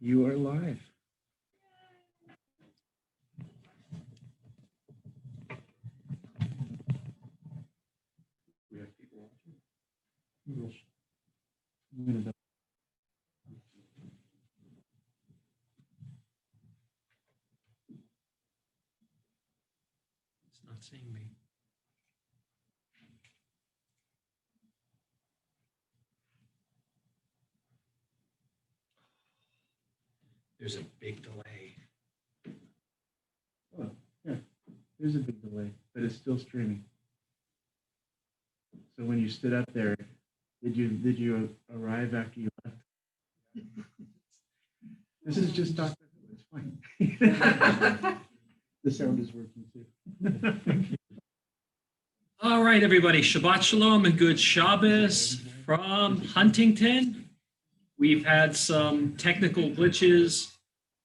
You are live. We have people watching. It's not seeing me. There's a big delay. Oh, yeah, there's a big delay, but it's still streaming. So when you stood up there, did you arrive after you left? This is just Dr. Who. It's fine. The sound is working too. All right, everybody. Shabbat Shalom and good Shabbos from Huntington. We've had some technical glitches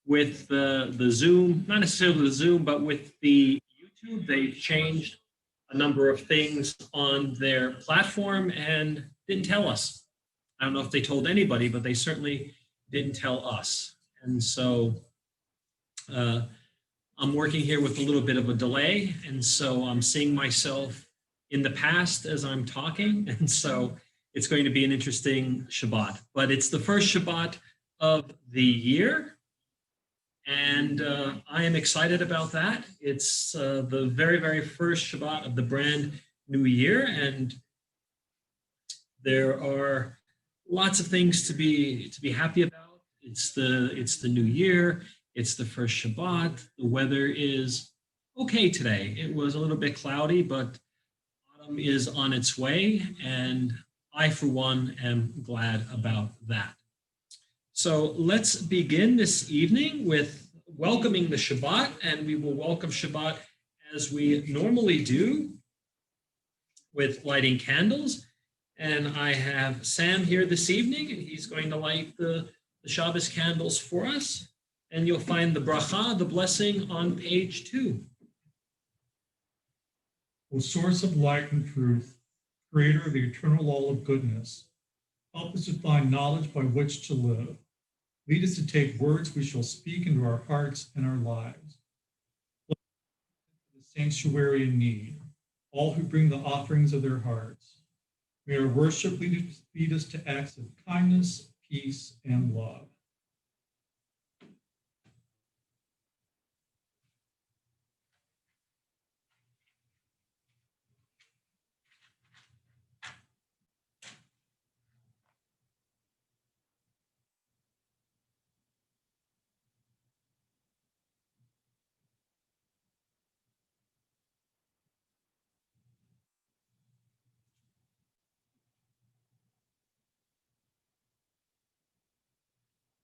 with the Zoom, not necessarily the Zoom, but with the YouTube. They've changed a number of things on their platform and didn't tell us. I don't know if they told anybody, but they certainly didn't tell us. And so I'm working here with a little bit of a delay. And so I'm seeing myself in the past as I'm talking. And so it's going to be an interesting Shabbat. But it's the first Shabbat of the year. And I am excited about that. It's the very, very first Shabbat of the brand new year. And there are lots of things to be happy about. It's the new year. It's the first Shabbat. The weather is okay today. It was a little bit cloudy, but autumn is on its way. And I, for one, am glad about that. So let's begin this evening with welcoming the Shabbat, and we will welcome Shabbat as we normally do with lighting candles. And I have Sam here this evening, and he's going to light the Shabbos candles for us. And you'll find the bracha, the blessing, on page 2. O source of light and truth, creator of the eternal law of goodness, help us to find knowledge by which to live. Lead us to take words we shall speak into our hearts and our lives. Bless the sanctuary in need, all who bring the offerings of their hearts. May our worship lead us to acts of kindness, peace, and love.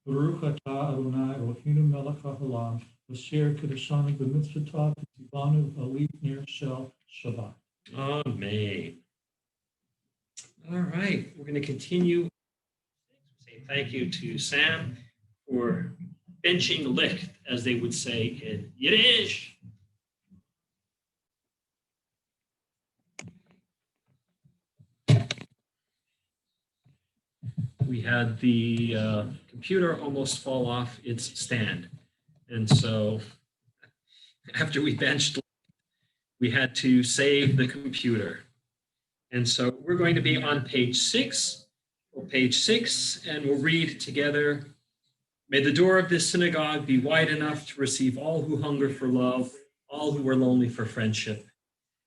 Baruch atah Adonai Eloheinu melech haolam, asher kedeshanu b'mitzvotav v'tzivanu alit ner shel Shabbat. Amen. All right, we're going to continue. Say thank you to Sam for benching licht, as they would say in Yiddish. We had the computer almost fall off its stand. And so after we benched, we had to save the computer. And so we're going to be on page 6, and we'll read together. May the door of this synagogue be wide enough to receive all who hunger for love, all who are lonely for friendship.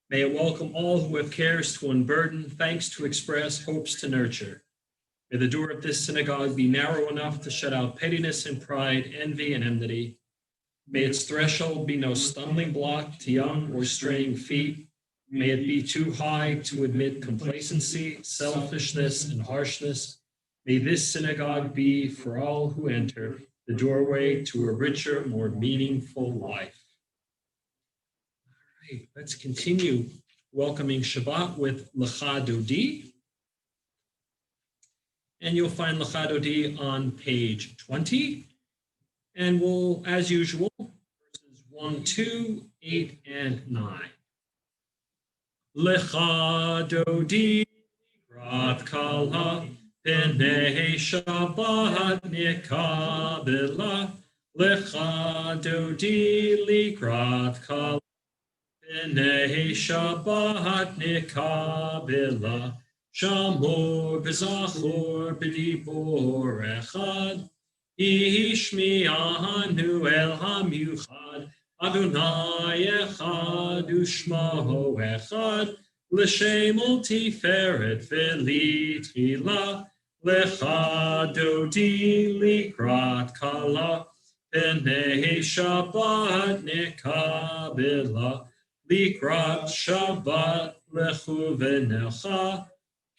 May it welcome all who have cares to unburden, thanks to express, hopes to nurture. May the door of this synagogue be narrow enough to shut out pettiness and pride, envy and enmity. May its threshold be no stumbling block to young or straying feet. May it be too high to admit complacency, selfishness, and harshness. May this synagogue be, for all who enter, the doorway to a richer, more meaningful life. All right, let's continue welcoming Shabbat with Lecha Dodi. And you'll find Lecha Dodi on page 20. And we'll, as usual, verses 1, 2, 8, and 9. Lecha Dodi, Rat Kal P'nei Shabbat nikabela, lecha dodi likrat kala. P'nei Shabbat nikabela, shamor b'zachor b'dibor echad. Ishmi'anu el hamiuchad, Adonai echad u'shmo echad, l'shem ol tiferet v'litchila, lecha dodi likrat kala, p'nei Shabbat nikabela, likrat Shabbat lechu v'necha,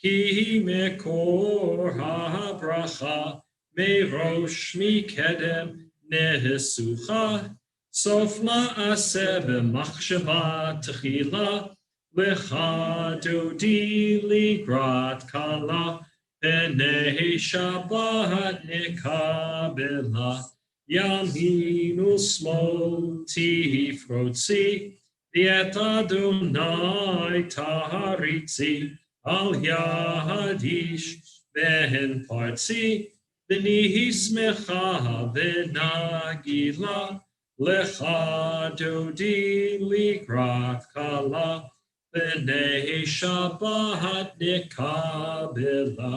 ki mekor ha'bracha, Merosh mikedem nehesucha, sof ma'aseh b'machshava techila, lecha dodi ligrat kala, p'nei Shabbat nikabela, yamin u'smol tifrotzi, v'et Adonai taharitzi, al yadish ben partzi, B'nihi smecha v'nagila, lecha dodi likrat kala, b'nei Shabbat nikabela,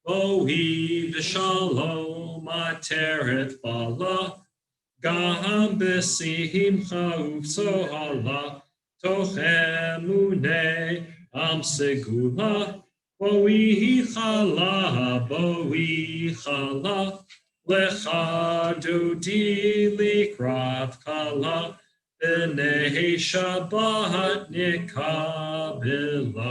boi v'shalom ateret bala, gam b'simcha uv'sohala, toch emunei am segula, Boi chala, lecha dodi likrat kala, b'nei Shabbat nikabela.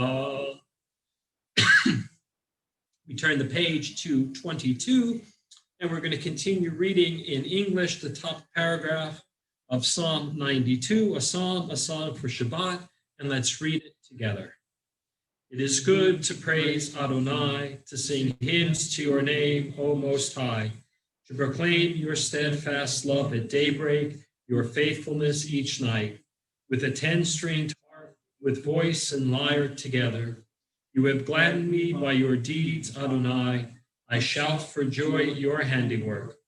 We turn the page to 22, and we're going to continue reading in English the top paragraph of Psalm 92, a song for Shabbat, and let's read it together. It is good to praise Adonai, to sing hymns to your name, O Most High, to proclaim your steadfast love at daybreak, your faithfulness each night, with a 10-stringed harp, with voice and lyre together. You have gladdened me by your deeds, Adonai. I shout for joy at your handiwork.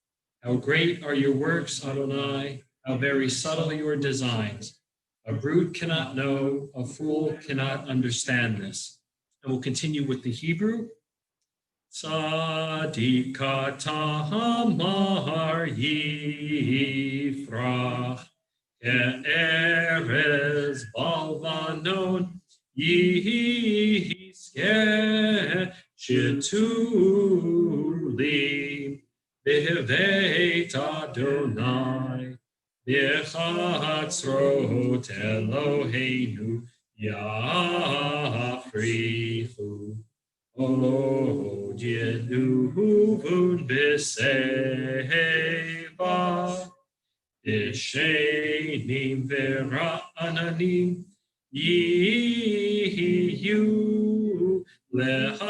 How great are your works, Adonai, how very subtle your designs. A brute cannot know, a fool cannot understand this. And we'll continue with the Hebrew. Tzadika tamar yifrach, ke'erez balvanon yiskeh shetulim b'veit Adonai. B'chatzrot Eloheinu yafrichu. Od yeduvun b'seva, b'shenim v'ra'ananim yihiyu lehagid,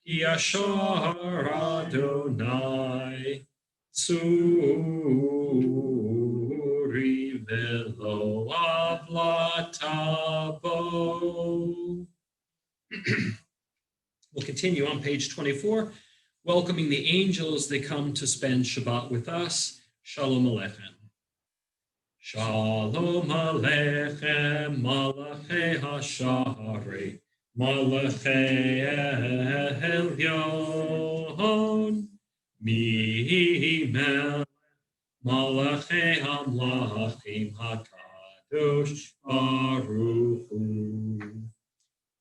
ki ashar Adonai Tsuri velo avlatabo. We'll continue on page 24, welcoming the angels. They come to spend Shabbat with us. Shalom Aleichem. Shalom Aleichem, Malachei Hashare, Malachei Elyon. Mimel Malachei Hamlachim HaKadosh Baruch Hu.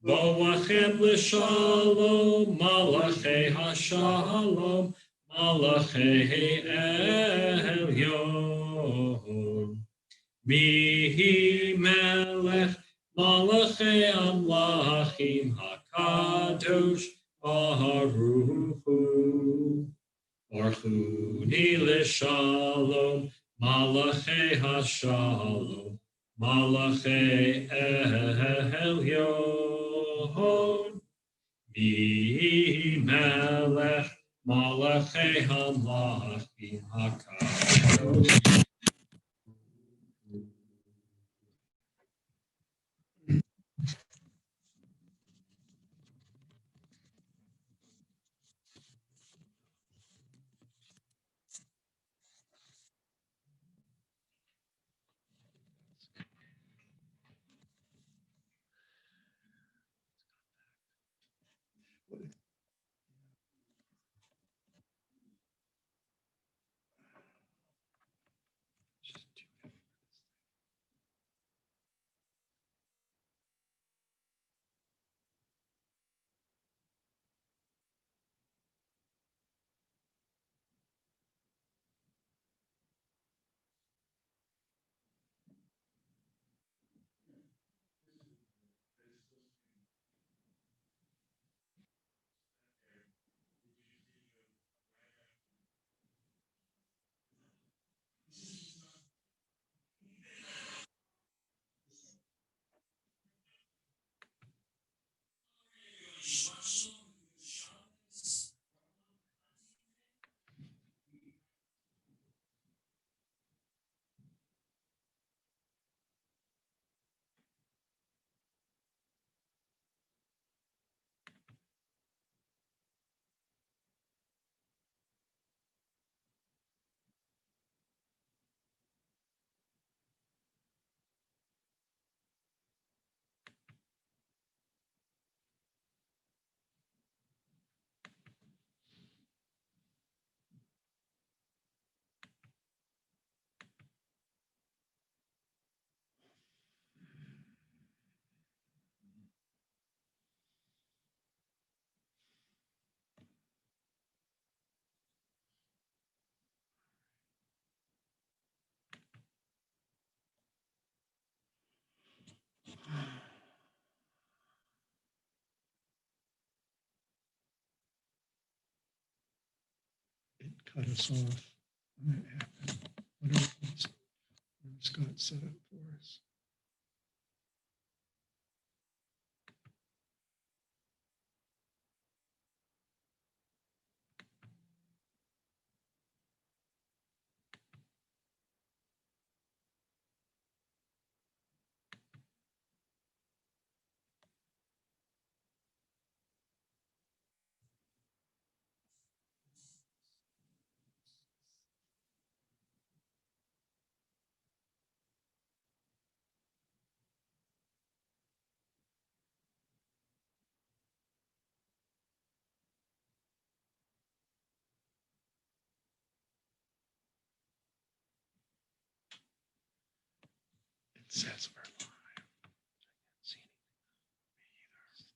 Boachem l'shalom Malachei HaShalom Malachei Elyon. Mihi Melech Malachei Hamlachim HaKadosh Baruch Hu. Orchuni l'shalom, malachei hashalom, malachei elyon. Mi melech, malachei hamlachim hakadosh. It cut us off. What happened? Whatever Scott set up for us. It says we're live. I can't see anything either.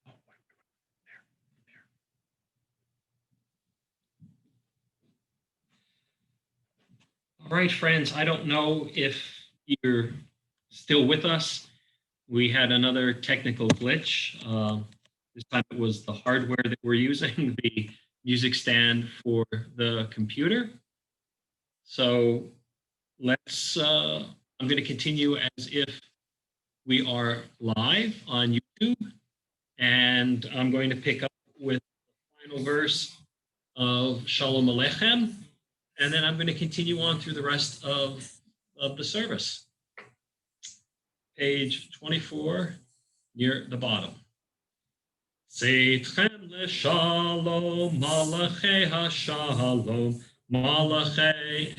Oh, wait, there. All right, friends, I don't know if you're still with us. We had another technical glitch. This time it was the hardware that we're using, the music stand for the computer. So I'm going to continue as if we are live on YouTube. And I'm going to pick up with the final verse of Shalom Aleichem. And then I'm going to continue on through the rest of the service. Page 24, near the bottom. Seitchem leshalom, malachei hashalom, malachei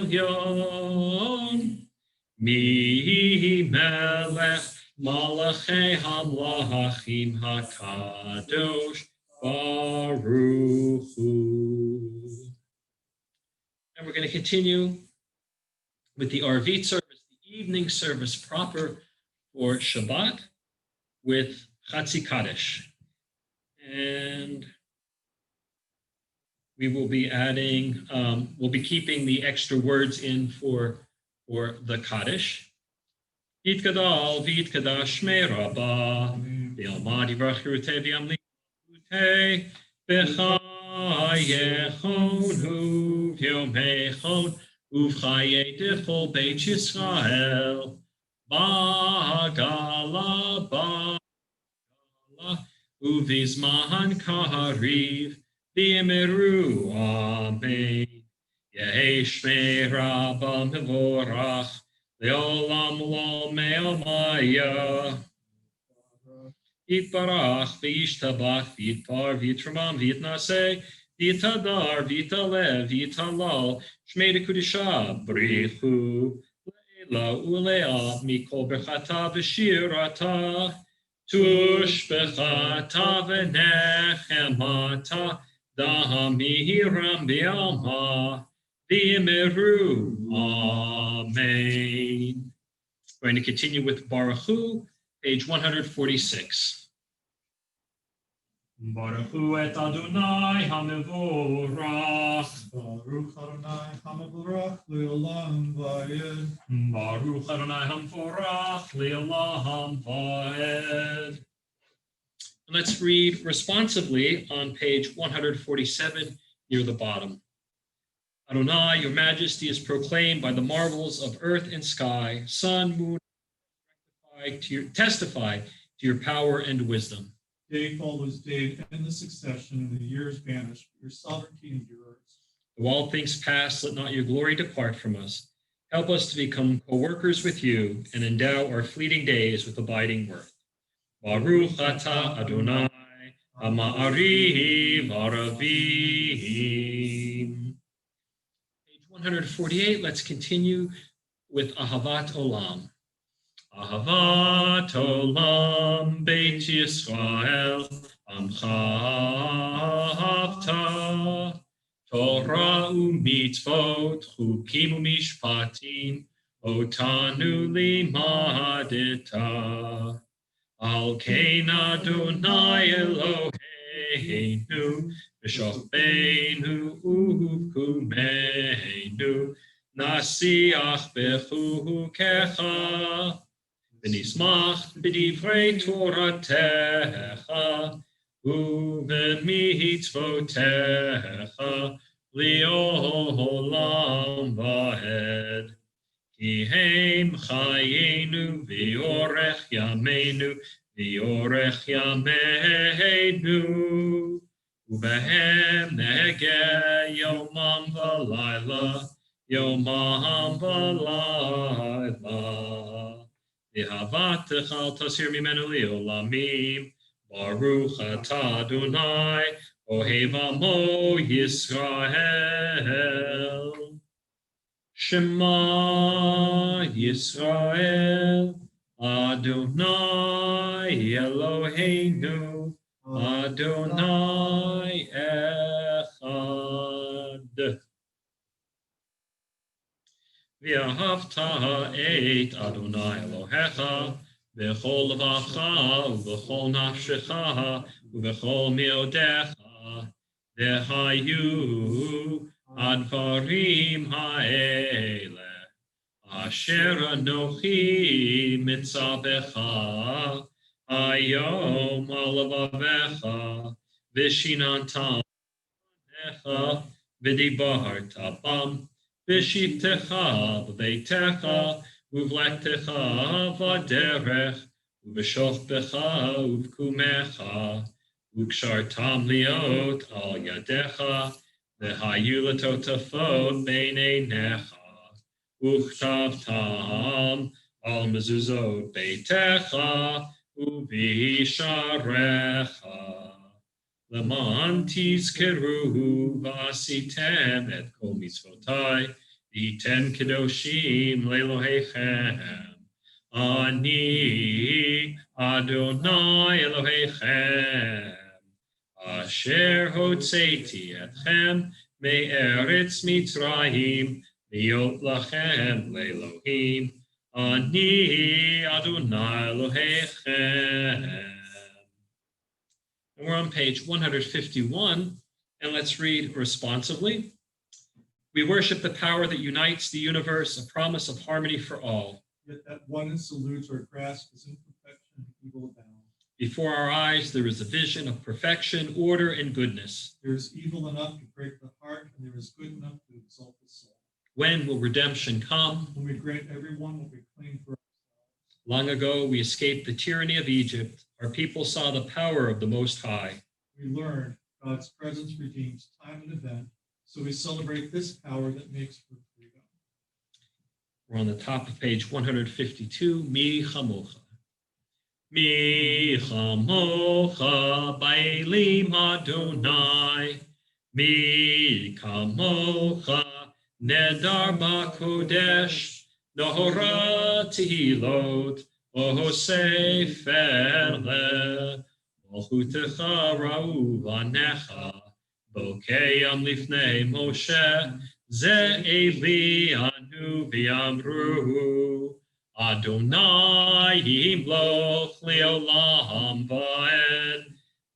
elyon, mi melech, malachei hamlachim hakadosh, baruch hu. And we're going to continue with the Arvit service, the evening service proper for Shabbat with Chatzi Kaddish. And we will be adding, we'll be keeping the extra words in for the Kaddish. Yitkadal v'yitkadash shmei Rabbah, v'yalmad yivrach yerutei v'yamli yerutei, v'chayechon v'yomechon, uv'chayei d'chol Beit Yisrael, Bagala, Bagala, Uvizman Kariv, V'yemeru, Amen. Yehesh me Rabba Mevorach, Leolam lo me'omaya. Yitbarach, v'yishtabach, v'yitpar, v'yitramam, v'yitnaseh, v'yitadar, v'yitalev, v'yitalal, shmei dekudisha, brichu, leila ulea, mikol bechata v'shirata, tush bechata v'nechemata, dahamihiram b'yama, v'yimeru, amen. We're going to continue with Baruch Hu, page 146. Baruch Hu et Adonai HaMevorach. Baruch Adonai HaMevorach Le'olam Vayed. Baruch Adonai HaMevorach Le'olam Vayed. Let's read responsively on page 147 near the bottom. Adonai, your majesty is proclaimed by the marvels of earth and sky, sun, moon, testify to your power and wisdom. Day follows day in endless succession, and the years vanish. Your sovereignty endures. Though all things pass, let not your glory depart from us. Help us to become co-workers with you and endow our fleeting days with abiding worth. Baruch atah Adonai Ha'ma'ariv Aravim. Page 148, let's continue with Ahavat Olam. Ahavat Olam Beit Yisrael Amcha Ahavta Torah u'mitzvot chukim u'mishpatim otanu limadeta Al kein Adonai Eloheinu v'shofbeinu u'hukumeinu nasiach bechukecha v'nismach b'divrei Toratecha u'b'mitzvotecha li'olam va'ed. Ki heim chayenu v'yorech yameinu v'yorech yameinu u'behem nege yomam v'layla yomam v'layla v'havatecha al tasir mimenu li'olamim Baruch atah Adonai ohev amo Yisrael. Shema Yisrael, Adonai Eloheinu, Adonai Echad. V'ahavta et Adonai Elohecha, v'chol levacha, v'chol nafshecha, v'chol meodecha, v'hayu Advarim ha'ele, asher anochi mitzavecha, hayom alavavecha, v'shinantam necha, v'dibarta bam, v'shivtecha v'beitecha, uv'lektecha v'derech, uv'shoftecha uv'kumecha, uv'kshartam liot al yadecha, V'hayu latotafot beineinecha, uchtavtam al mezuzot beitecha, u'visharecha. Leman tizkeru v'asitem et kol mitzvotai, v'yitem kedoshim le'Elohechem. Ani Adonai Elohechem. Asher hotzeiti etchem me'eretz Mitzrayim liot lachem le'Elohim ani Adonai Elohechem. And we're on page 151, and let's read responsively. We worship the power that unites the universe, a promise of harmony for all. Yet that one salutes or grasp is imperfection and evil abound. Before our eyes, there is a vision of perfection, order, and goodness. There is evil enough to break the heart, and there is good enough to exalt the soul. When will redemption come? When we grant everyone what we claim for ourselves. Long ago, we escaped the tyranny of Egypt. Our people saw the power of the Most High. We learned God's presence redeems time and event, so we celebrate this power that makes for freedom. We're on the top of page 152, Mi Chamocha. Mi Chamocha Bailim Adonai. Mi Chamocha Nedar Bakodesh. Nohora Tehilot. Oho Sefer Le. Malchutecha Ra'u Vanecha. Bokeyam Lifnei Moshe. Ze Elianu V'Yamru Adonai Yimloch Leolam Va'ed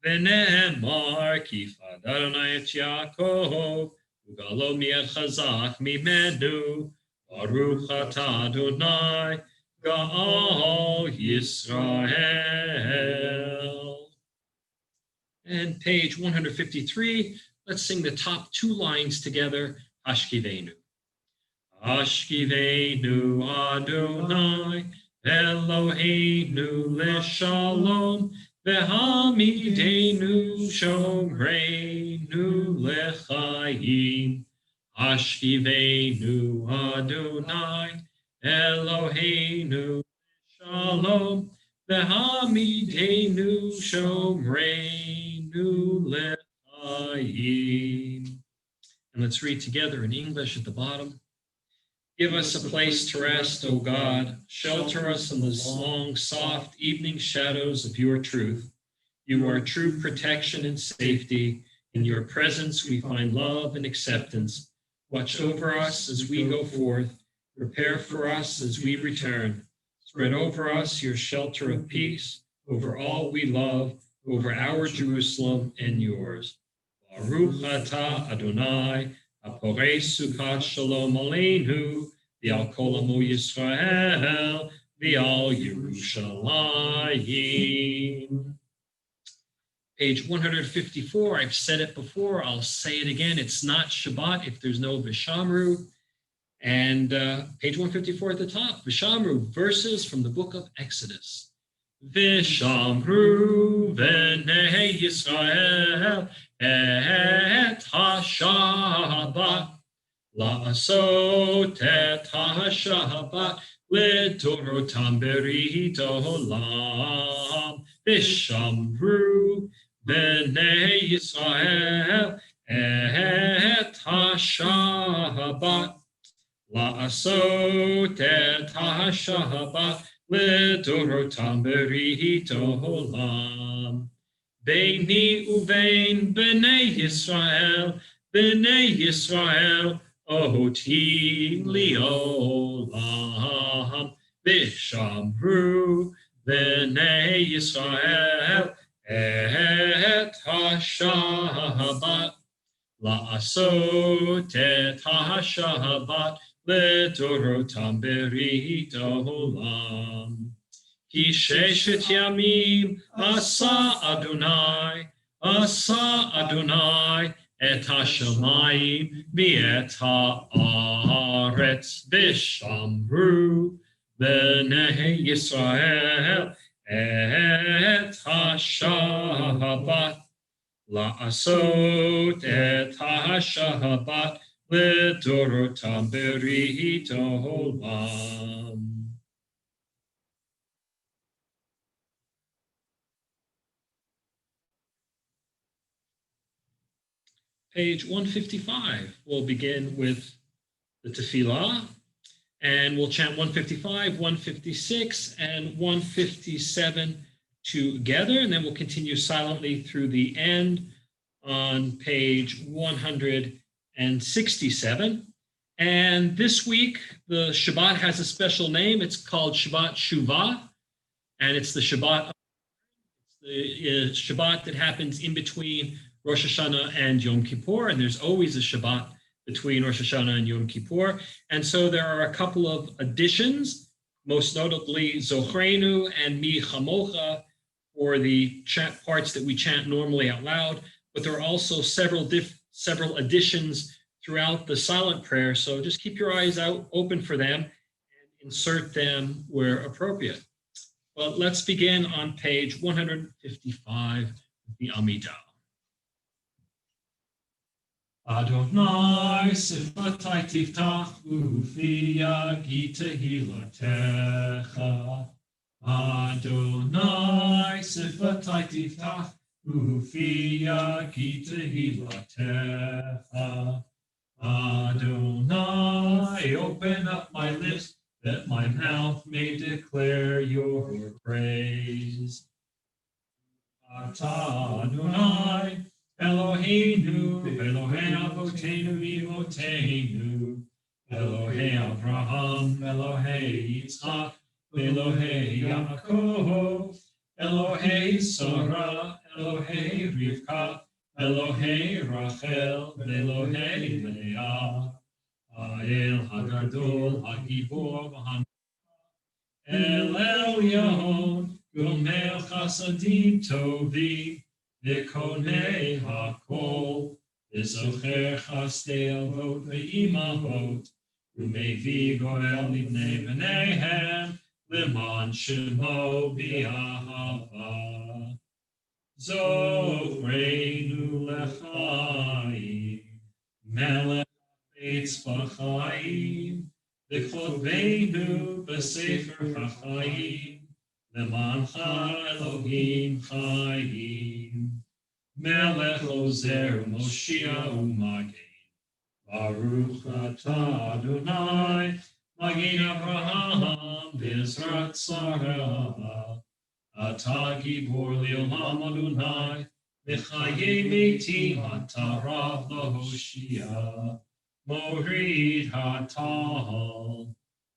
V'Ne'emar Kifad Adonai Et Yaakov Ugalo Mi'ed Chazak Mimenu Baruch Atah Adonai Ga'al Yisrael. And page 153, let's sing the top two lines together. Ashkivenu. Ashkivenu Adonai Eloheinu Leshalom Vehamidenu Shomreinu Lechayim. Ashkivenu Adonai Eloheinu Leshalom Vehamidenu Shomreinu Lechayim. And let's read together in English at the bottom. Give us a place to rest, O God. Shelter us in the long, soft evening shadows of your truth. You are true protection and safety. In your presence we find love and acceptance. Watch over us as we go forth. Prepare for us as we return. Spread over us your shelter of peace, over all we love, over our Jerusalem and yours. Baruch atah Adonai, haporei sukkah shalom aleinu, v'al kol amo Yisrael, v'al Yerushalayim. Page 154, I've said it before, I'll say it again. It's not Shabbat if there's no Vishamru. And page 154 at the top, Vishamru, verses from the book of Exodus. Vishamru v'nei Yisrael et ha-Shabbat, la'asot et ha-Shabbat, l'dorotam berit olam. Vishamru v'nei Yisrael et ha-Shabbat, la'asot et ha-Shabbat, l'dorotam berit olam. Beini uvein b'nei Yisrael, oti li'olam. Vishamru b'nei Yisrael et ha-Shabbat, la'asot et ha-Shabbat, l'dorotam berit olam. Ki sheshet yamim asa Adonai et hashamayim v'et haaretz. Vishamru b'nei Yisrael et ha-Shabbat, la'asot et ha-Shabbat, l'dorotam berit olam. Page 155, we'll begin with the tefillah, and we'll chant 155, 156, and 157 together, and then we'll continue silently through the end on page 167. And this week, the Shabbat has a special name. It's called Shabbat Shuvah, and it's the Shabbat that happens in between Rosh Hashanah and Yom Kippur, and there's always a Shabbat between Rosh Hashanah and Yom Kippur. And so there are a couple of additions, most notably Zochreinu and Mi Chamocha for the parts that we chant normally out loud, but there are also several additions throughout the silent prayer. So just keep your eyes out open for them and insert them where appropriate. Well, let's begin on page 155, the Amidah. Adonai sifatai tiftach ufi yagi tehilatecha. Adonai sifatai tiftach ufi yagi tehilatecha. Adonai, open up my lips that my mouth may declare your praise. Ata Adonai, Eloheinu, Elohei Avotenu, Imotenu, Elohei Abraham, Elohei Yitzchak, Elohei Yaakov, Elohei Sarah, Elohei Rivka, Elohei Rachel, Elohei Leah, Ha'el Hagadol, Hagibor, El Elyon, Gomer Chasadim Tovim, V'konei Hakol, V'zocher Chasdei Avot Ve'imahot, U'mevi Goel Livnei B'neihem, L'man Shemo B'Ahava. Zochreinu L'chaim, Melech Eitz B'chaim, V'chodveinu b'sefer ha'chaim, Lemancha Elohim chayim, Melech ozer Moshia u'magen, Baruch atah Adonai, Magen Avraham v'ezrat Sarah, Atah gibor le'olam Adonai, V'chayei metim atah rav lahoshia. Morid hatal,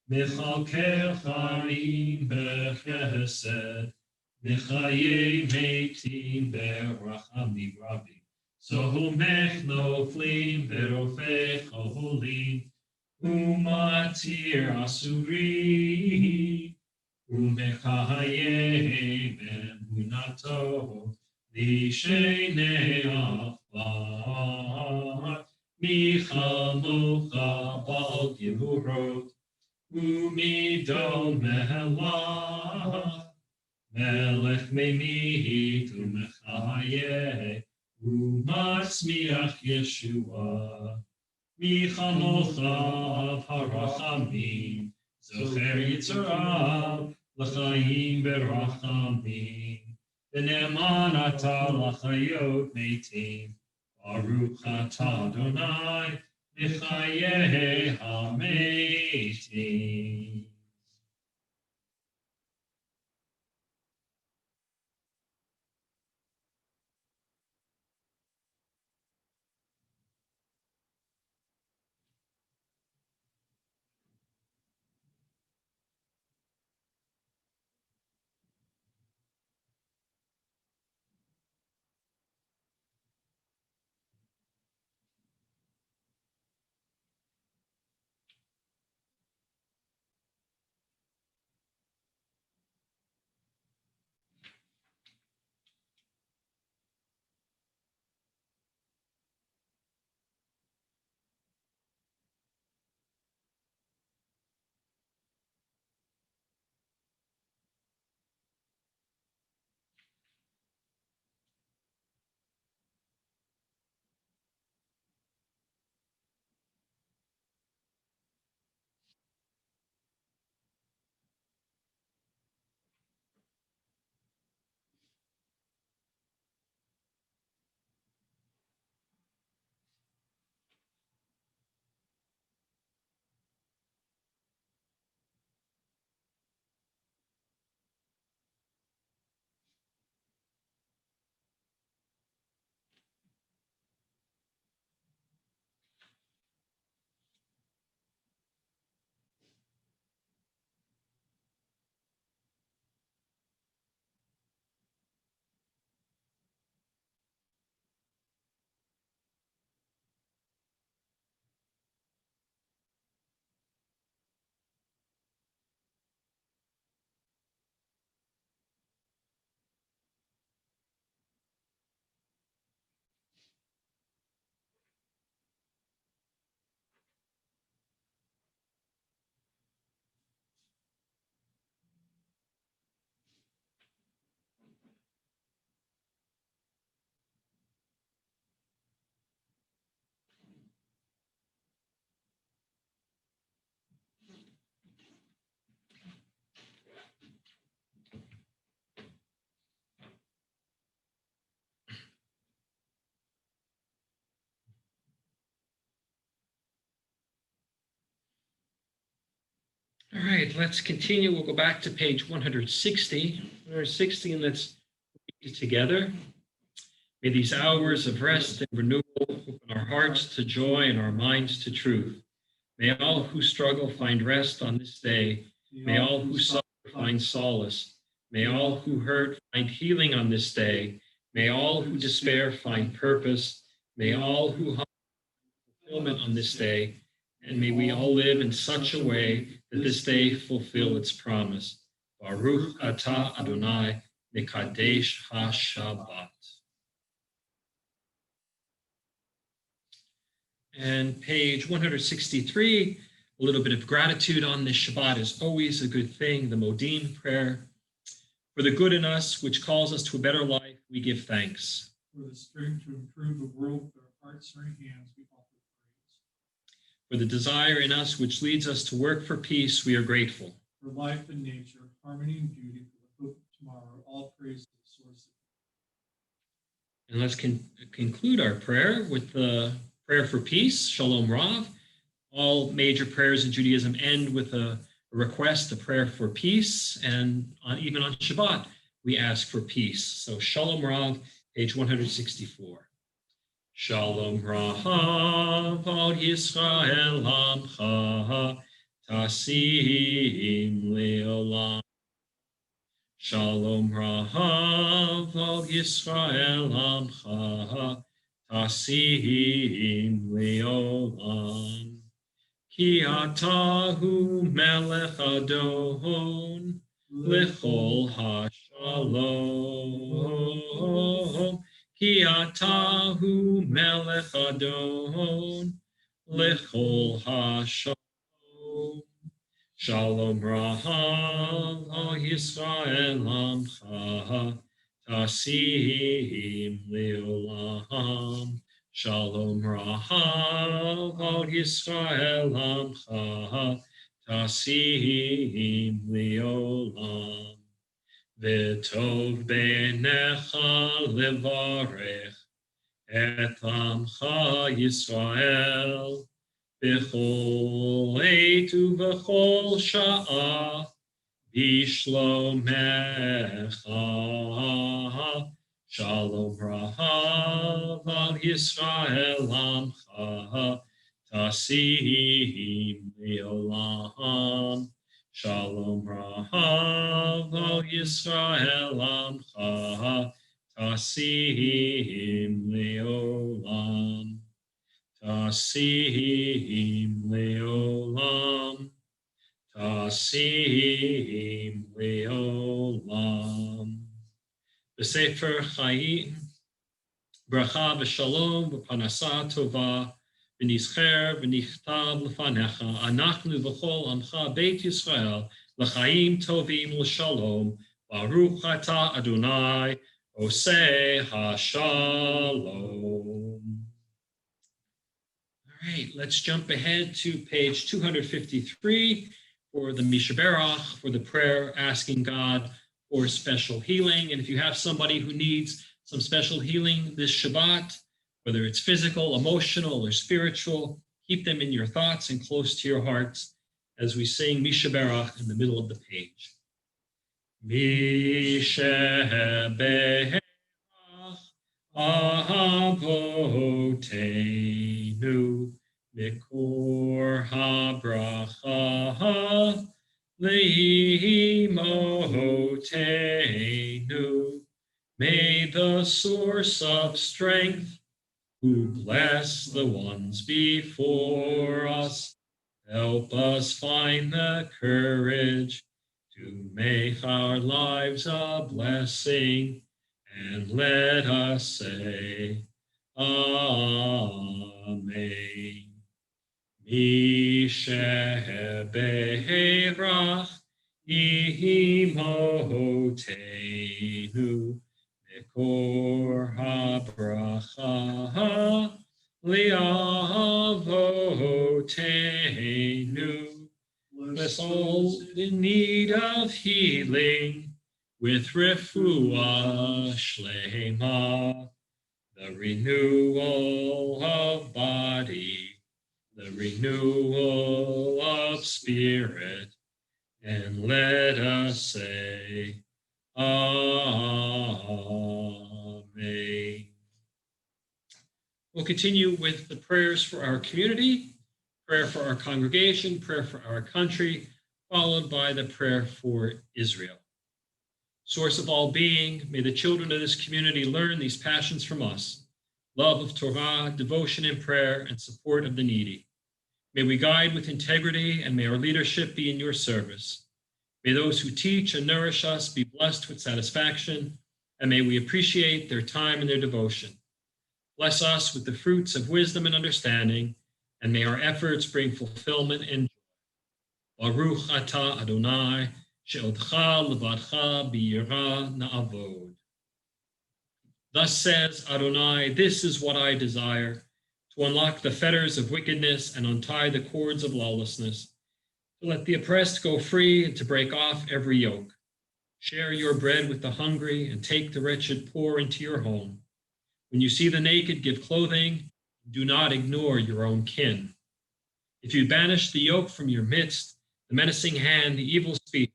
Michalkel chaim bechesed, Michayei metim berachamim rabim. Sohomech noflim berofech cholim, Umatir asuri, Umechayei be'emunato, Lishenei afar. Michamocha bal givurot, umidol mehelach, melech memihit umechayeh, umatzmiach Yeshua. Michamocha harachamim, zocher yitzarav, l'chaim berachamim, v'ne'eman atah l'chayot metim. Baruch atah Adonai, Michayeh hametim. All right, let's continue. We'll go back to page 160. 160, and let's read it together. May these hours of rest and renewal open our hearts to joy and our minds to truth. May all who struggle find rest on this day. May all who suffer find solace. May all who hurt find healing on this day. May all who despair find purpose. May all who hunger find fulfillment on this day. And may we all live in such a way that this day fulfill its promise. Baruch atah Adonai mekadesh ha-Shabbat. And page 163, a little bit of gratitude on this Shabbat is always a good thing, the Modim prayer. For the good in us, which calls us to a better life, we give thanks. For the strength to improve the world with our hearts and our hands, we offer praise. For the desire in us, which leads us to work for peace, we are grateful. For life and nature, harmony and beauty, for the hope of tomorrow, all praise to the source of. And let's conclude our prayer with the prayer for peace, Shalom Rav. All major prayers in Judaism end with a request, a prayer for peace, and even on Shabbat, we ask for peace. So Shalom Rav, page 164. Shalom Rav al Yisrael Amcha, Tasim Leolam. Shalom Rav al Yisrael Amcha, Tasim Leolam. Ki atahu melech adon lechol hashalom. Ki atahu melech adon lechol hashalom. Shalom Rahav al Yisrael Amcha, Tasim Leolam. Shalom Rahav al Yisrael Amcha, Tasim Leolam. V'tov beinecha levarech et Amcha Yisrael b'chol eit u'b'chol sha'ah b'shlomecha. Shalom Rahav al Yisrael Amcha, Tasim Leolam. Shalom Rahav al Yisrael Amcha, Tasim Leolam. Tasim Leolam. Tasim Leolam. B'Sefer Chaim, bracha v'shalom v'panasa tova v'nizcher v'nichtav l'fanecha anachnu v'chol amcha beit Yisrael l'chaim tovim l'shalom baruch atah Adonai oseh ha-shalom. All right, let's jump ahead to page 253 for the Mishaberach, for the prayer asking God for special healing. And if you have somebody who needs some special healing this Shabbat, whether it's physical, emotional, or spiritual, keep them in your thoughts and close to your hearts as we sing Mishaberach in the middle of the page. Mishaberach Avotenu Mikor HaBracha Leimotenu. May the source of strength, who bless the ones before us, help us find the courage to make our lives a blessing, and let us say, Amen. Mishaberach Imotenu Mikor HaBracha Liavotenu. Bless all in need of healing with refuah shlema, the renewal of body, the renewal of spirit, and let us say, Amen. We'll continue with the prayers for our community, prayer for our congregation, prayer for our country, followed by the prayer for Israel. Source of all being, may the children of this community learn these passions from us: love of Torah, devotion in prayer, and support of the needy. May we guide with integrity, and may our leadership be in your service. May those who teach and nourish us be blessed with satisfaction, and may we appreciate their time and their devotion. Bless us with the fruits of wisdom and understanding, and may our efforts bring fulfillment and joy. Baruch atah Adonai, she'odcha levadcha biyirah na'avod. Thus says Adonai, this is what I desire, to unlock the fetters of wickedness and untie the cords of lawlessness, to let the oppressed go free and to break off every yoke. Share your bread with the hungry and take the wretched poor into your home. When you see the naked, give clothing. Do not ignore your own kin. If you banish the yoke from your midst, the menacing hand, the evil speech,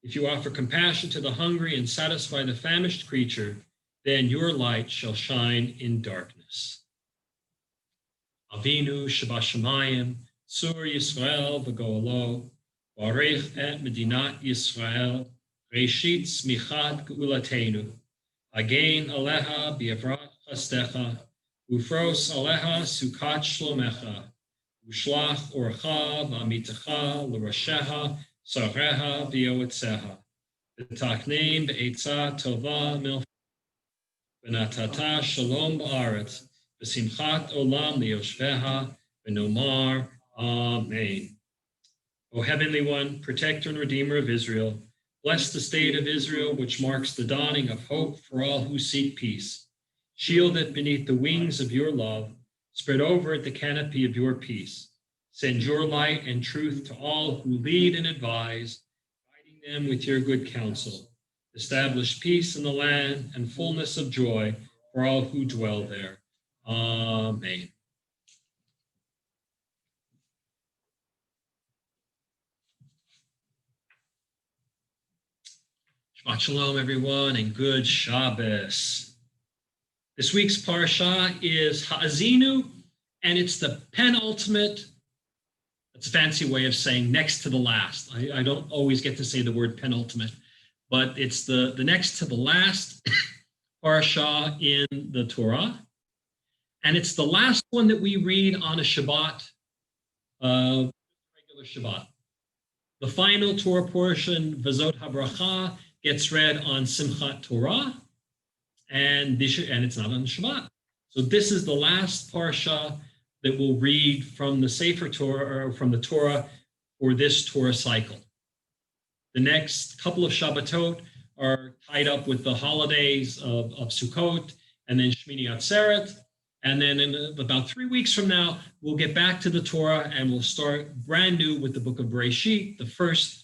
if you offer compassion to the hungry and satisfy the famished creature, then your light shall shine in darkness. Avinu Shabashamayim, Sur Yisrael v'go'alo, Barech et Medinat Yisrael, Reshit Smichat Geulatenu, Again Aleha Bi'avrat Chastecha, Ufros Aleha Sukat Shlomecha, Ushlach Orcha V'amitecha L'Rasheha, Sareha V'yoetzeha, V'takneim Be'etza Tova Milf, V'natata Shalom Ba'aretz, V'simchat Olam Liyoshveha, V'nomar Amen. O Heavenly One, Protector and Redeemer of Israel, bless the state of Israel, which marks the dawning of hope for all who seek peace. Shield it beneath the wings of your love. Spread over it the canopy of your peace. Send your light and truth to all who lead and advise, guiding them with your good counsel. Establish peace in the land and fullness of joy for all who dwell there. Amen. Shabbat Shalom, everyone, and good Shabbos. This week's parsha is Ha'azinu, and it's the penultimate. That's a fancy way of saying next to the last. I don't always get to say the word penultimate, but it's the next to the last parsha in the Torah. And it's the last one that we read on a Shabbat, regular Shabbat. The final Torah portion, Vazot HaBracha, gets read on Simchat Torah, and it's not on Shabbat. So this is the last parsha that we'll read from the Sefer Torah, or from the Torah, for this Torah cycle. The next couple of Shabbatot are tied up with the holidays of Sukkot and then Shmini Atzeret. And then in about 3 weeks from now, we'll get back to the Torah and we'll start brand new with the book of Bereshit, the first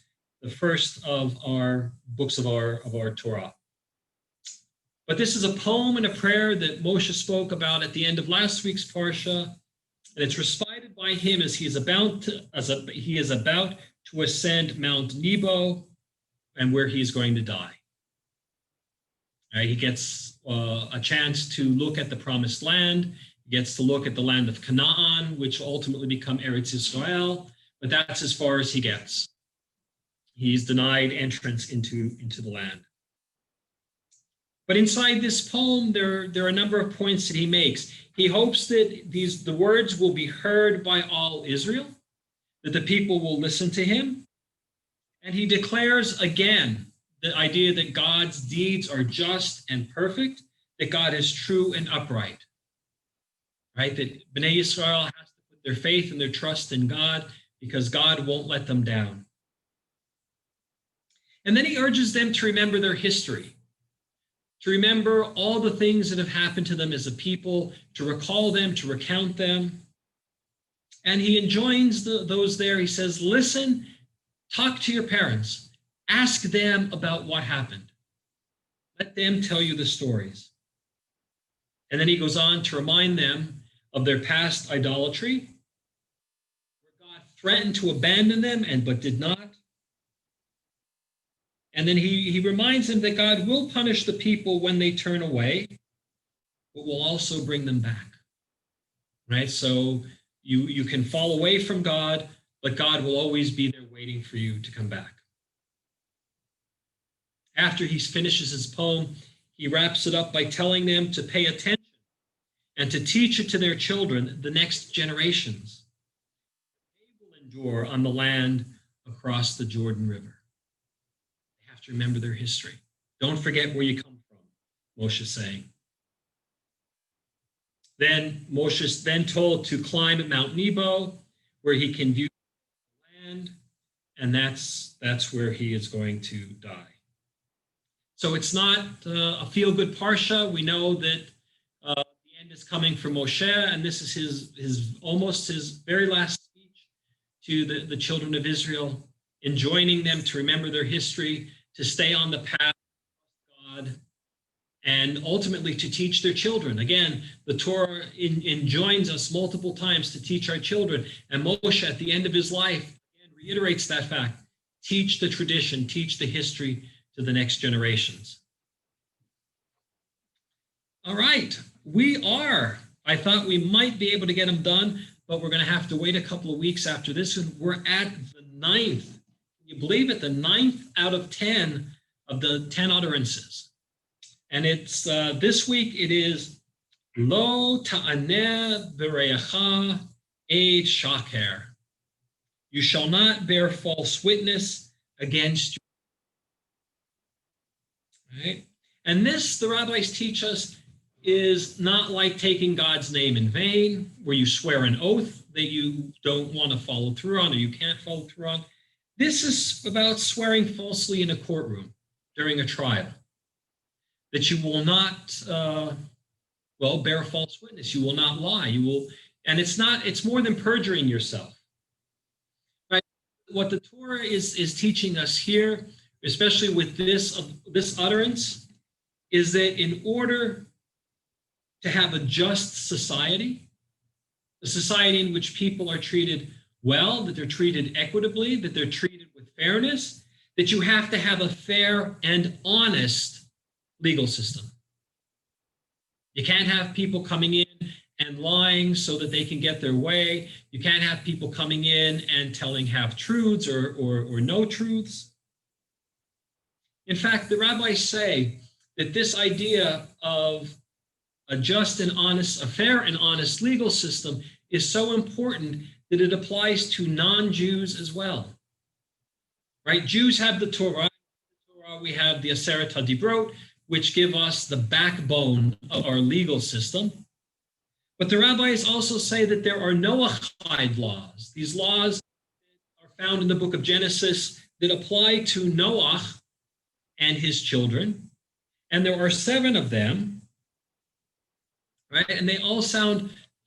of our books of our Torah. But this is a poem and a prayer that Moshe spoke about at the end of last week's parsha, and it's recited by him as he is about to ascend Mount Nebo, and where he is going to die. Right, he gets a chance to look at the promised land. He gets to look at the land of Canaan, which will ultimately become Eretz Israel, but that's as far as he gets. He's denied entrance into the land. But inside this poem, there are a number of points that he makes. He hopes that the words will be heard by all Israel, that the people will listen to him. And he declares again the idea that God's deeds are just and perfect, that God is true and upright, right? That Bnei Yisrael has to put their faith and their trust in God because God won't let them down. And then he urges them to remember their history, to remember all the things that have happened to them as a people, to recall them, to recount them. And he enjoins those there. He says, listen, talk to your parents. Ask them about what happened. Let them tell you the stories. And then he goes on to remind them of their past idolatry, where God threatened to abandon them, but did not. And then he reminds them that God will punish the people when they turn away, but will also bring them back. Right? So you can fall away from God, but God will always be there waiting for you to come back. After he finishes his poem, he wraps it up by telling them to pay attention and to teach it to their children, the next generations. They will endure on the land across the Jordan River. They have to remember their history. Don't forget where you come from, Moshe's saying. Then Moshe is then told to climb Mount Nebo, where he can view the land, and that's where he is going to die. So it's not a feel-good parsha. We know that the end is coming for Moshe, and this is his almost his very last speech to the children of Israel, enjoining them to remember their history, to stay on the path of God, and ultimately to teach their children. Again, the Torah enjoins us multiple times to teach our children, and Moshe, at the end of his life, again, reiterates that fact. Teach the tradition, teach the history to the next generations. All right, I thought we might be able to get them done, but we're going to have to wait a couple of weeks after this, and we're at the 9th. Can you believe it? The 9th out of 10 of the 10 utterances. And it's this week, it is Lo ta'aneh b'reacha eid shaker. You shall not bear false witness against you. Right? And this, the rabbis teach us, is not like taking God's name in vain, where you swear an oath that you don't want to follow through on or you can't follow through on. This is about swearing falsely in a courtroom during a trial, that you will not, bear false witness. You will not lie. And it's more than perjuring yourself. Right? What the Torah is teaching us here, especially with this utterance, is that in order to have a just society, a society in which people are treated well, that they're treated equitably, that they're treated with fairness, that you have to have a fair and honest legal system. You can't have people coming in and lying so that they can get their way. You can't have people coming in and telling half-truths or no truths. In fact, the rabbis say that this idea of a just and honest, a fair and honest legal system is so important that it applies to non-Jews as well. Right? Jews have the Torah. We have the Aseret HaDibrot, which give us the backbone of our legal system. But the rabbis also say that there are Noahide laws. These laws are found in the book of Genesis that apply to Noah and his children. And there are 7 of them, right? And they all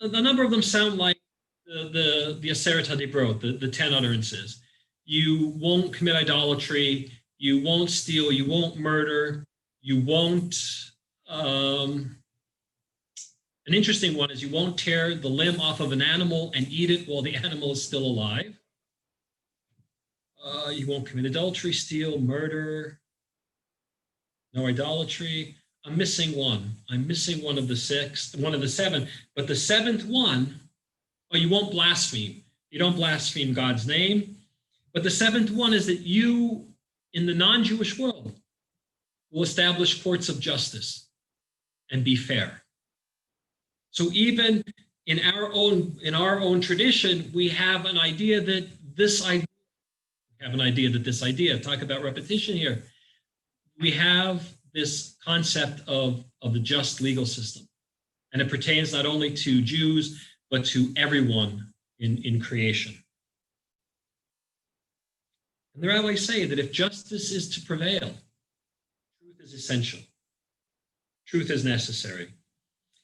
a number of them sound like the Aseret HaDibrot, the 10 utterances. You won't commit idolatry, you won't steal, you won't murder, you won't, an interesting one is you won't tear the limb off of an animal and eat it while the animal is still alive. You won't commit adultery, steal, murder, no idolatry. I'm missing one. I'm missing one of the 7. But the 7th one, you won't blaspheme. You don't blaspheme God's name. But the 7th one is that you, in the non-Jewish world, will establish courts of justice and be fair. So even in our own tradition, we have an idea that this idea, talk about repetition here. We have this concept of the just legal system. And it pertains not only to Jews, but to everyone in creation. And the rabbis say that if justice is to prevail, truth is essential. Truth is necessary.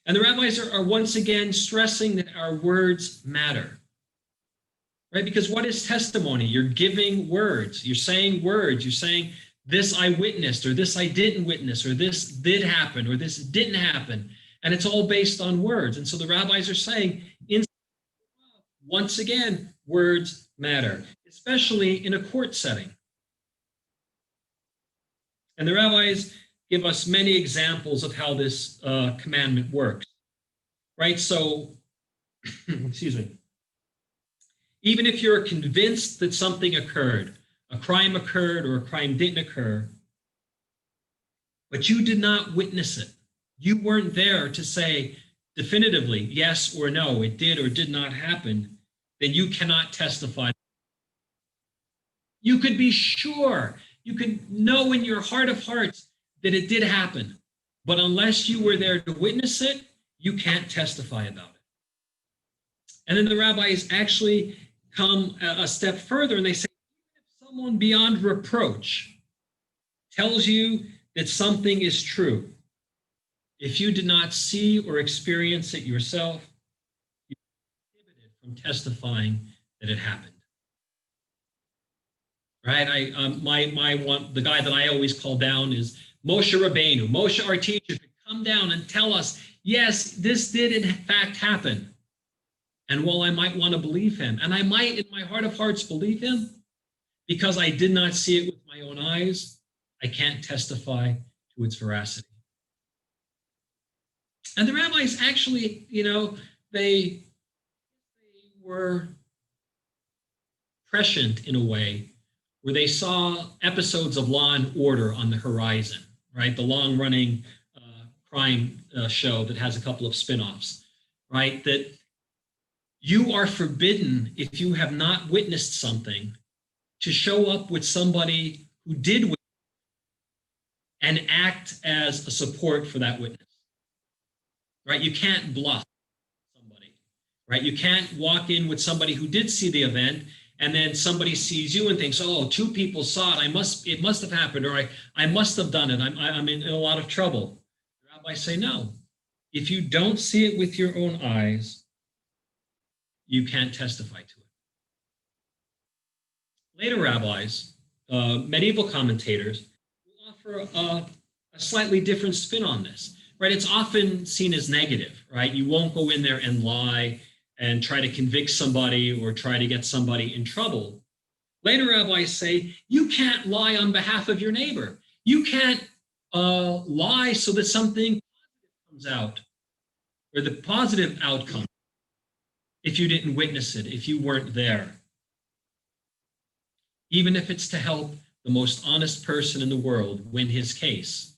And the rabbis are once again stressing that our words matter. Right? Because what is testimony? You're giving words. You're saying words. You're saying, this I witnessed, or this I didn't witness, or this did happen, or this didn't happen. And it's all based on words. And so the rabbis are saying, once again, words matter, especially in a court setting. And the rabbis give us many examples of how this commandment works, right? So, excuse me. Even if you're convinced that something occurred, a crime occurred or a crime didn't occur, but you did not witness it, you weren't there to say definitively yes or no, it did or did not happen, then you cannot testify. You could be sure, you could know in your heart of hearts that it did happen, but unless you were there to witness it, you can't testify about it. And then the rabbis actually come a step further and they say, if someone beyond reproach tells you that something is true, if you did not see or experience it yourself, you're prohibited from testifying that it happened. Right? The guy that I always call down is Moshe Rabbeinu. Moshe, our teacher, could come down and tell us, yes, this did in fact happen. And while I might want to believe him, and I might in my heart of hearts believe him, because I did not see it with my own eyes, I can't testify to its veracity. And the rabbis actually, they were prescient in a way where they saw episodes of Law and Order on the horizon, right? The long-running crime show that has a couple of spin-offs, right? That you are forbidden, if you have not witnessed something, to show up with somebody who did witness and act as a support for that witness, right? You can't bluff somebody, right? You can't walk in with somebody who did see the event and then somebody sees you and thinks, oh, two people saw it. It must have happened, or I must have done it. I'm in a lot of trouble. The rabbis say, no. If you don't see it with your own eyes, you can't testify to it. Later rabbis, medieval commentators, will offer a slightly different spin on this, right? It's often seen as negative, right? You won't go in there and lie and try to convict somebody or try to get somebody in trouble. Later rabbis say, you can't lie on behalf of your neighbor. You can't lie so that something comes out, or the positive outcome, if you didn't witness it, if you weren't there. Even if it's to help the most honest person in the world win his case,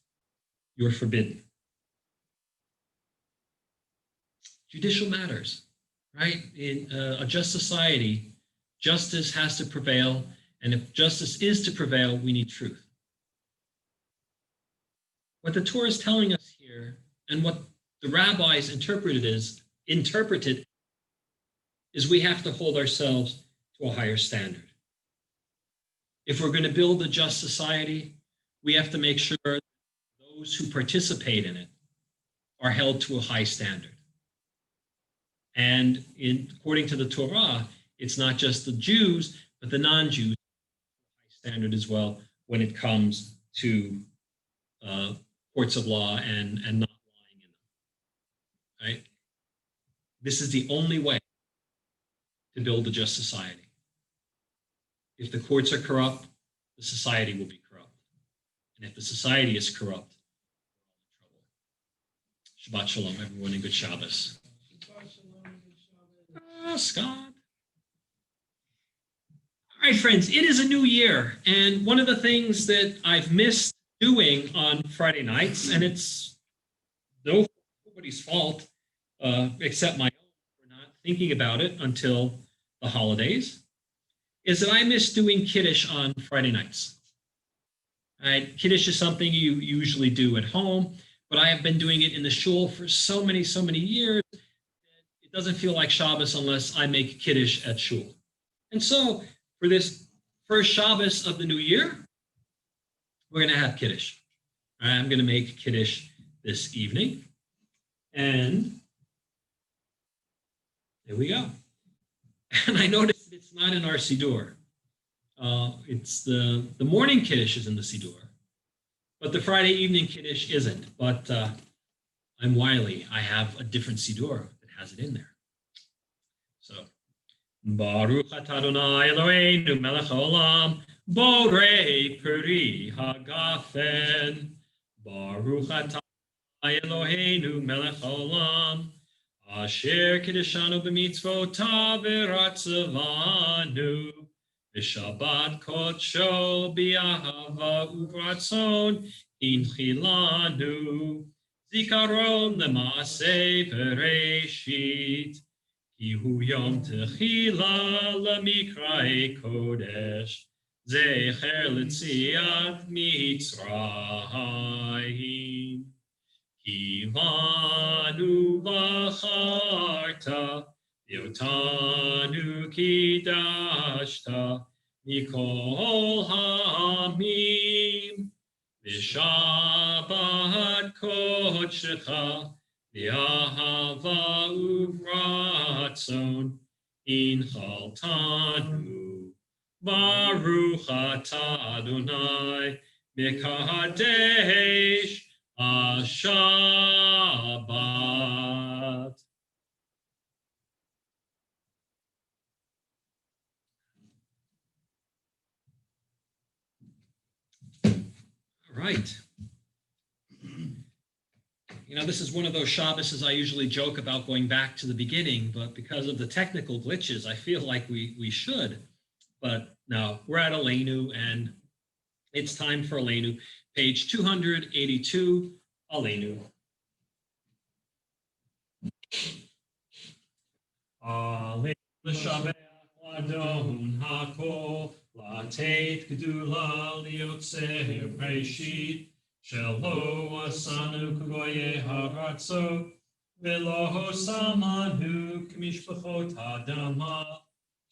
you're forbidden. Judicial matters. Right? In a just society, justice has to prevail. And if justice is to prevail, we need truth. What the Torah is telling us here, and what the rabbis interpreted is we have to hold ourselves to a higher standard. If we're going to build a just society, we have to make sure those who participate in it are held to a high standard. And according to the Torah, it's not just the Jews, but the non-Jews high standard as well when it comes to courts of law and not lying in them. Right? This is the only way to build a just society. If the courts are corrupt, the society will be corrupt. And if the society is corrupt, we're all in trouble. Shabbat shalom, everyone, and good Shabbos. Scott. All right, friends, it is a new year. And one of the things that I've missed doing on Friday nights, and it's nobody's fault except my own for not thinking about it until the holidays, is that I miss doing Kiddush on Friday nights. All right, Kiddush is something you usually do at home, but I have been doing it in the shul for so many years. It doesn't feel like Shabbos unless I make Kiddush at shul. And so for this first Shabbos of the new year, we're going to have Kiddush. All right, I'm going to make Kiddush this evening. And there we go. And I noticed it's not in our Siddur. It's the morning Kiddush is in the Siddur, but the Friday evening Kiddush isn't. But I'm wily. I have a different Siddur that has it in there. So, Baruch atah Adonai Eloheinu melech haolam, Borei Peri Hagafen, Baruch Atah Eloheinu Melech Haolam, Asher Kiddushanu b'mitzvotav v'ratzavanu, B'Shabbat Kodsho b'Ahava uvratzon inchilanu, Zikaron l'maaseh Bereshit, Ki hu yom techila l'mikra'ei kodesh, Zecher l'tziat Mitzrayim. Kivanu bacharta, Yotanu kidashta, Mikol hamim, B'Shabbat kodshecha, B'Ahava uvratzon, Inchaltanu, Baruch atah Adonai, Mekadesh, Shabbat. All right. This is one of those Shabbases I usually joke about going back to the beginning, but because of the technical glitches, I feel like we should. But no, we're at Aleinu, and it's time for Aleinu. Page 282, Aleinu. Aleinu l'shabeach l'adon hakol, l'ateit gedula liotzer breshit, shelo asanu k'goyei haratzot, v'lo samanu k'mishpachot ha'adama,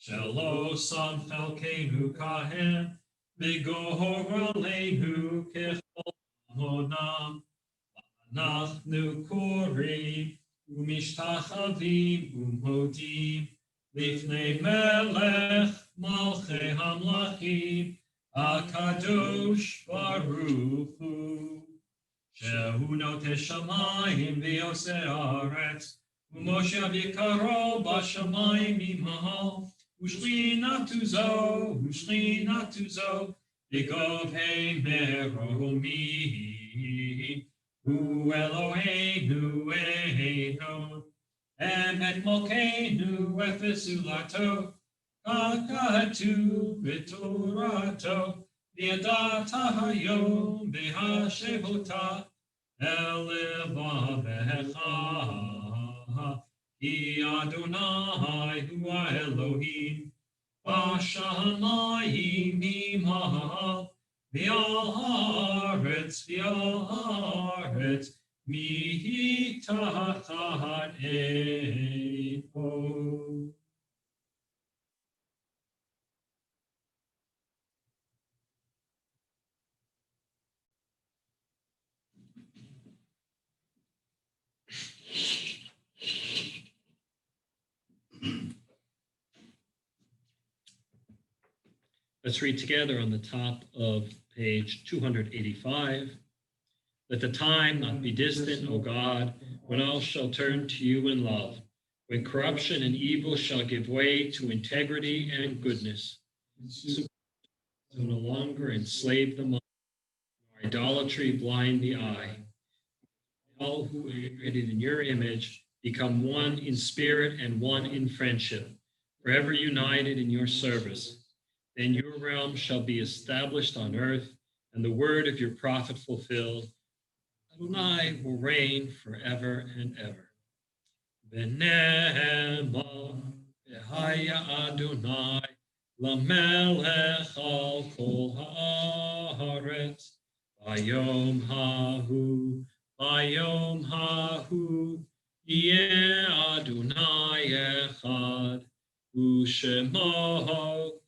shelo sam chelkeinu kahem, v'gohor aleinu kechol honam, אנחנו קוראים ומשתחווים ומודים לפני מלך מלכי המלכים הקדוש ברוך הוא, שהוא נוטה שמיים ועושה הארץ, ומושב יקרו בשמיים ממעל, ושכינתו זו בגובהי מרומי. Hu Eloheinu Eino, Emet Malkeinu Efesulato, Kakatu B'Torato, V'yadata Hayom B'Hashevota, Elevavecha, Ki Adonai Hu Elohim, B'Shamayim Imahal, V'aretz, mitachat epo. Let's read together on the top of page 285. Let the time not be distant, O God, when all shall turn to you in love, when corruption and evil shall give way to integrity and goodness. So no longer enslave the mind, nor idolatry blind the eye. All who are created in your image become one in spirit and one in friendship, forever united in your service. Then your realm shall be established on earth, and the word of your prophet fulfilled. Adonai will reign forever and ever. V'nema v'haya Adonai lamelech al kol haaretz. Bayom hahu, yeh Adonai echad, u'shemo echad.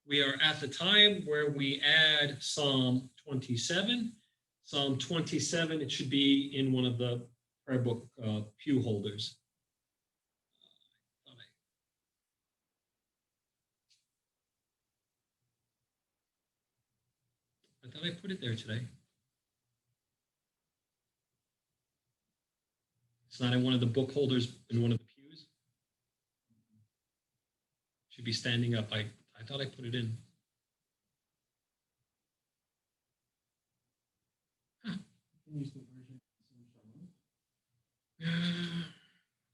We are at the time where we add Psalm 27. Psalm 27, it should be in one of the prayer book pew holders. I thought I put it there today. It's not in one of the book holders in one of the pews. Should be standing up. I thought I put it in.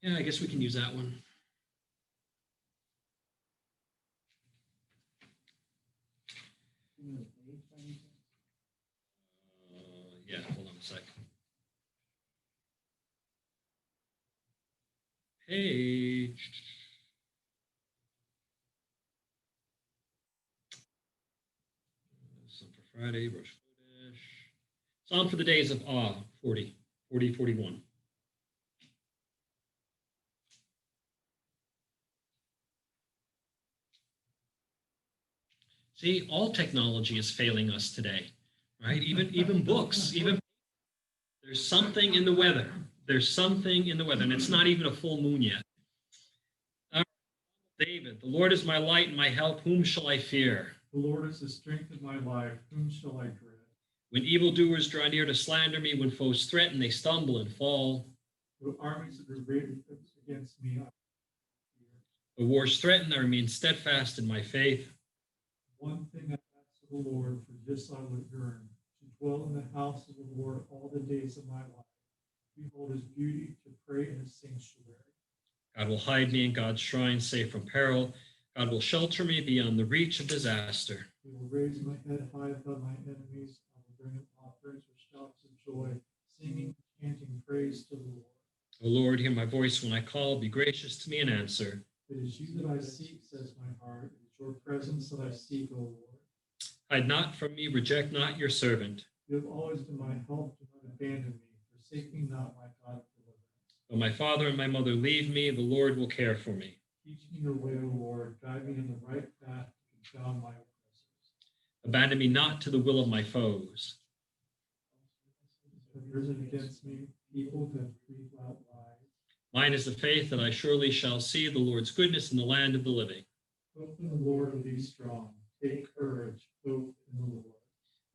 Yeah, I guess we can use that one. Yeah, hold on a sec. Page. Psalm for Friday, Rosh Chodesh. Psalm for the days of awe, 40, 41. See, all technology is failing us today, right? Even books, even there's something in the weather. There's something in the weather, and it's not even a full moon yet. David, the Lord is my light and my help. Whom shall I fear? The Lord is the strength of my life. Whom shall I dread? When evildoers draw near to slander me, when foes threaten, they stumble and fall. The armies that are raised against me, I fear. The wars threaten, I remain steadfast in my faith. One thing I ask of the Lord, for this I would yearn, to dwell in the house of the Lord all the days of my life. Behold his beauty, to pray in his sanctuary. God will hide me in God's shrine, safe from peril. God will shelter me beyond the reach of disaster. He will raise my head high above my enemies. I will bring up offerings with shouts of joy, singing, chanting praise to the Lord. O Lord, hear my voice when I call. Be gracious to me and answer. It is you that I seek, says my heart. It is your presence that I seek, O Lord. Hide not from me, reject not your servant. You have always been my help. Do not abandon me. Forsake me not, my God of deliverance. Though my father and my mother leave me, the Lord will care for me. Teach me your way, O Lord. Guide me in the right path to confound my oppressors. Abandon me not to the will of my foes. Have risen against me, people who have breathed out lies. Mine is the faith that I surely shall see the Lord's goodness in the land of the living. Hope in the Lord and be strong. Take courage. Hope in the Lord.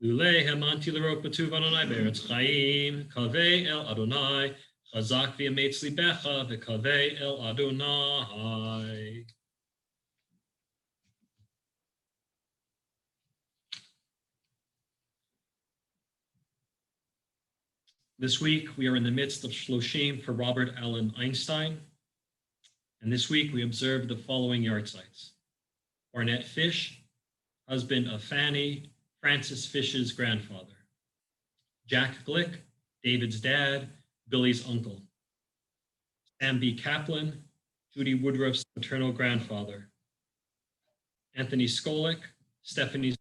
Lulei hamanti l'rok b'tuv Adonai be'eretz chaim, kaveh el Adonai, chazak v'yametz libecha, v'kaveh el Adonai. This week, we are in the midst of Shloshim for Robert Allen Einstein. And this week, we observe the following yardzites. Barnett Fish, husband of Fanny, Francis Fish's grandfather. Jack Glick, David's dad, Billy's uncle. Sam B. Kaplan, Judy Woodruff's maternal grandfather. Anthony Skolik, Stephanie's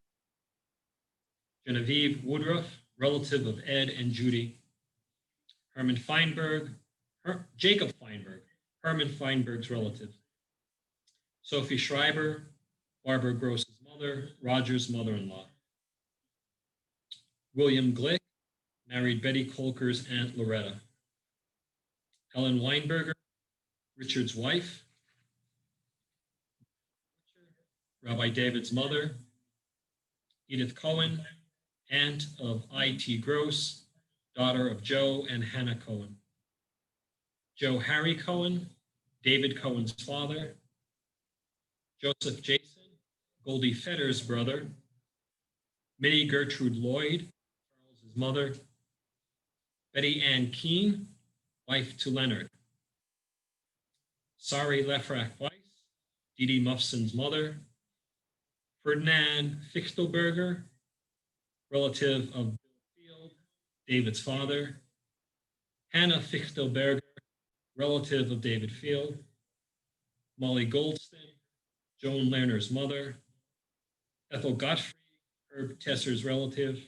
Genevieve Woodruff, relative of Ed and Judy. Herman Feinberg, Jacob Feinberg, Herman Feinberg's relative. Sophie Schreiber, Barbara Gross's mother, Roger's mother-in-law. William Glick, married Betty Kolker's Aunt Loretta. Helen Weinberger, Richard's wife. Rabbi David's mother. Edith Cohen, aunt of I.T. Gross, daughter of Joe and Hannah Cohen. Joe Harry Cohen, David Cohen's father. Joseph Jason, Goldie Fetter's brother. Minnie Gertrude Lloyd, Charles's mother. Betty Ann Keene, wife to Leonard. Sari Lefrak Weiss, Dee Dee Muffson's mother. Ferdinand Fichtelberger, relative of Bill Field, David's father. Hannah Fichtelberger, relative of David Field. Molly Goldston, Joan Lerner's mother. Ethel Gottfried, Herb Tesser's relative.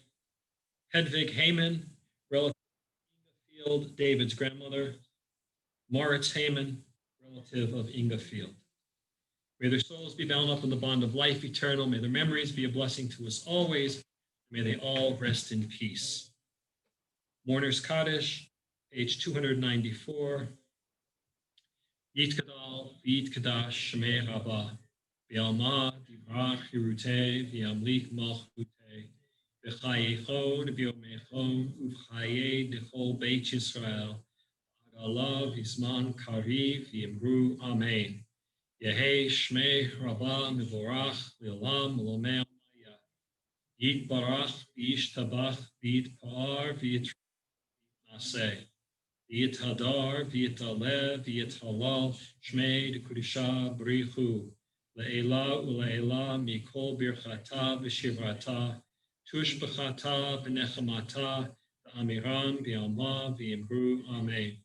Hedvig Heyman, relative of Inga Field, David's grandmother. Moritz Heyman, relative of Inga Field. May their souls be bound up in the bond of life eternal. May their memories be a blessing to us always. May they all rest in peace. Mourner's Kaddish, page 294. Yitkadal, Yitkadash, Shemei Rabbah, V'alma, Divrach, Hirute, V'amlik Malchute, V'chayechod, V'yomechod, Uv'chayei, Dechol Beit Yisrael, Alav Isman Kariv Yimru Amen. Yehi Shmei Rabba Mivorach Leolam Lomei Maya. Yit Barach Yish Tabach Yit Par Yit Naseh. Yit Hadar Yit Alev Yit Halal Shmei Dekudisha Brichu. Le'ela ule'ela mikol birchata v'shivrata tush b'chata v'nechamata v'amiram v'yalma v'yimru amen.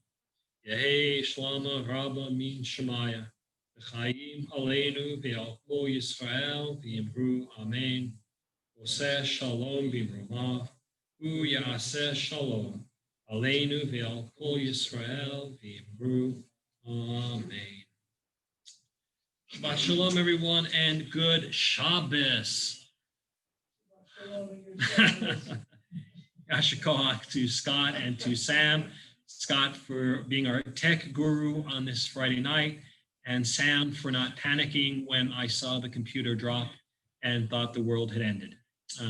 Yehi shlama rabba min shemaya v'chayim aleinu v'al kol Yisrael v'yimru amen. Oseh shalom b'mroma hu ya'aseh shalom aleinu v'al kol Yisrael v'yimru amen. Shabbat shalom, everyone, and good Shabbos. Yashikoach to Scott and to Sam. Scott for being our tech guru on this Friday night, and Sam for not panicking when I saw the computer drop and thought the world had ended.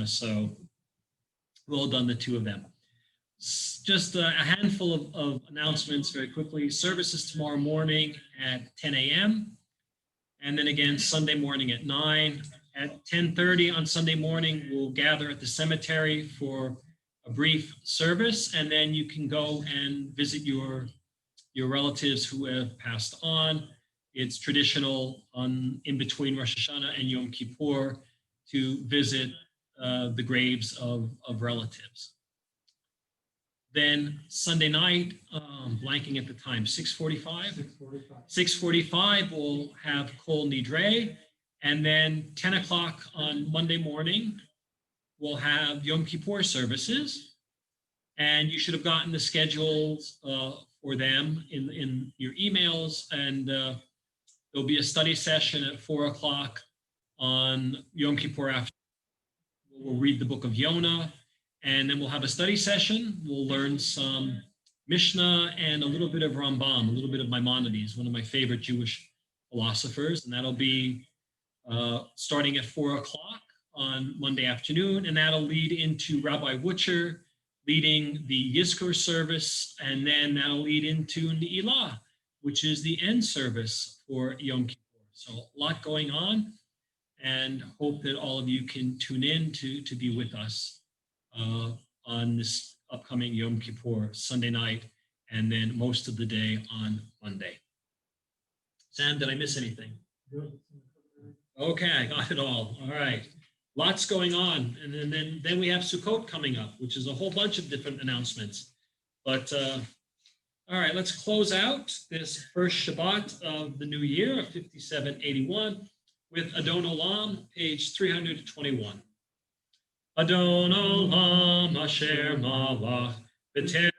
So well done, the two of them. Just a handful of announcements very quickly. Services tomorrow morning at 10 a.m. And then again, Sunday morning at 9. At 10:30 on Sunday morning, we'll gather at the cemetery for a brief service, and then you can go and visit your relatives who have passed on. It's traditional in between Rosh Hashanah and Yom Kippur to visit the graves of relatives. Then Sunday night, blanking at the time, 6:45? 6:45, we'll have Kol Nidre. And then 10 o'clock on Monday morning, we'll have Yom Kippur services. And you should have gotten the schedules for them in your emails. And there'll be a study session at 4 o'clock on Yom Kippur after. We'll read the book of Yonah. And then we'll have a study session. We'll learn some Mishnah and a little bit of Rambam, a little bit of Maimonides, one of my favorite Jewish philosophers. And that'll be starting at 4 o'clock on Monday afternoon. And that'll lead into Rabbi Wutcher leading the Yizkor service. And then that'll lead into Ne'ilah, which is the end service for Yom Kippur. So a lot going on. And hope that all of you can tune in to be with us on this upcoming Yom Kippur Sunday night, and then most of the day on Monday. Sam, did I miss anything? Okay, I got it all. All right. Lots going on. And then we have Sukkot coming up, which is a whole bunch of different announcements. But all right, let's close out this first Shabbat of the new year of 5781 with Adon Olam, page 321. Adon Olam Asher Malach B'Teren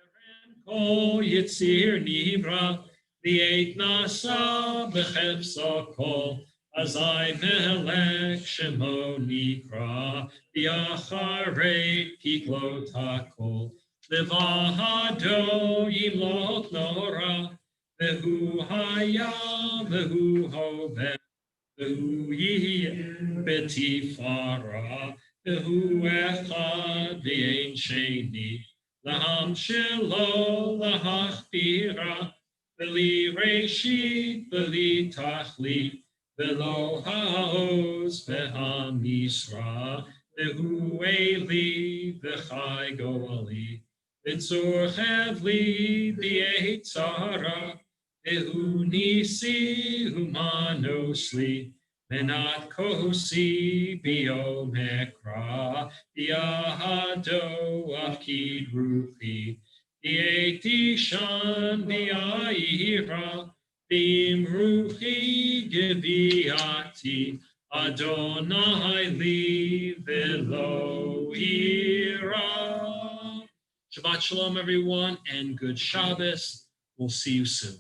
Kol Yitzir Nivra Li'et Nasa B'Chefsa Kol Azai Melech Shemo Nikra V'Acharei Piklot HaKol Levahado Yimlot Nora V'Hu Haya V'Hu Hoveh V'Hu Yih B'Tifara V'Hu Echad V'Ein Sheni Laham Shelo Lahachbira V'Li Reshit V'Li Tachlit V'Lo Ha'oz V'Hamisra V'Hu Eli V'Chai Goali V'Tzor Chevli V'Eitzara V'Hu Nisi Humanosli Menat Kosi Bio Mekra V'Yahado Afkid Ruchi V'Eti Shan V'Yahira V'Imruchi Geviati Adonai Li V'Lo Ira. Shabbat Shalom, everyone, and good Shabbos. We'll see you soon.